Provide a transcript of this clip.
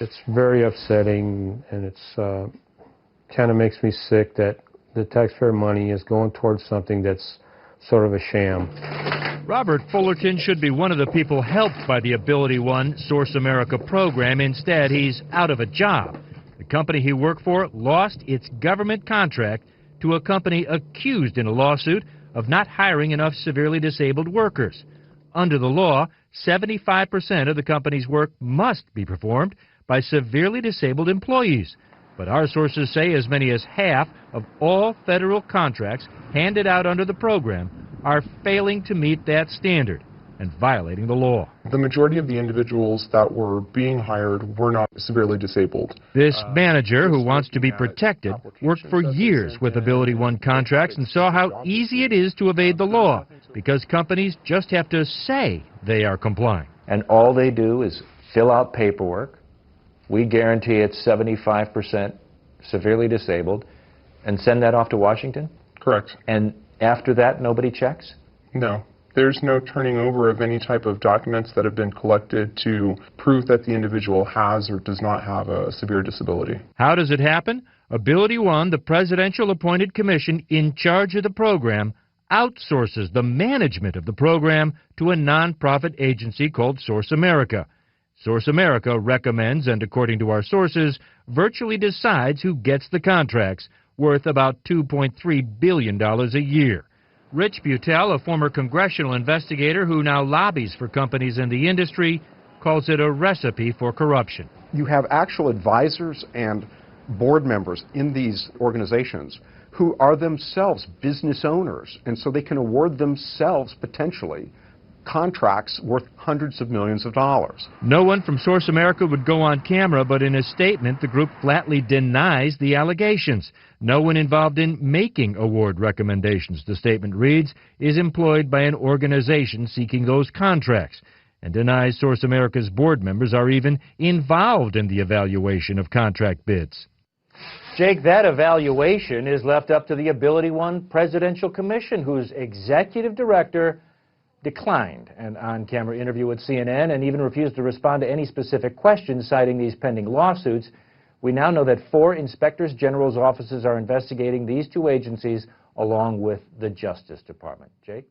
It's very upsetting, and it's kind of makes me sick that the taxpayer money is going towards something that's sort of a sham. Robert Fullerton should be one of the people helped by the Ability One Source America program. Instead, he's out of a job. The company he worked for lost its government contract to a company accused in a lawsuit of not hiring enough severely disabled workers. Under the law, 75% of the company's work must be performed by severely disabled employees. But our sources say as many as half of all federal contracts handed out under the program are failing to meet that standard and violating the law. The majority of the individuals that were being hired were not severely disabled. This manager, who wants to be protected, worked for years with Ability One contracts and saw how easy it is to evade the law because companies just have to say they are complying. And all they do is fill out paperwork. We guarantee it's 75% severely disabled, and send that off to Washington? Correct. And after that, nobody checks? No. There's no turning over of any type of documents that have been collected to prove that the individual has or does not have a severe disability. How does it happen? Ability One, the presidential-appointed commission in charge of the program, outsources the management of the program to a nonprofit agency called Source America. Source America recommends, and according to our sources, virtually decides who gets the contracts, worth about $2.3 billion a year. Rich Butel, a former congressional investigator who now lobbies for companies in the industry, calls it a recipe for corruption. You have actual advisors and board members in these organizations who are themselves business owners, and so they can award themselves potentially contracts worth hundreds of millions of dollars. No one from Source America would go on camera, but in a statement, the group flatly denies the allegations. No one involved in making award recommendations, the statement reads, is employed by an organization seeking those contracts, and denies Source America's board members are even involved in the evaluation of contract bids. Jake, that evaluation is left up to the Ability One Presidential Commission, whose executive director declined an on-camera interview with CNN and even refused to respond to any specific questions citing these pending lawsuits. We now know that 4 inspectors general's offices are investigating these 2 agencies along with the Justice Department. Jake?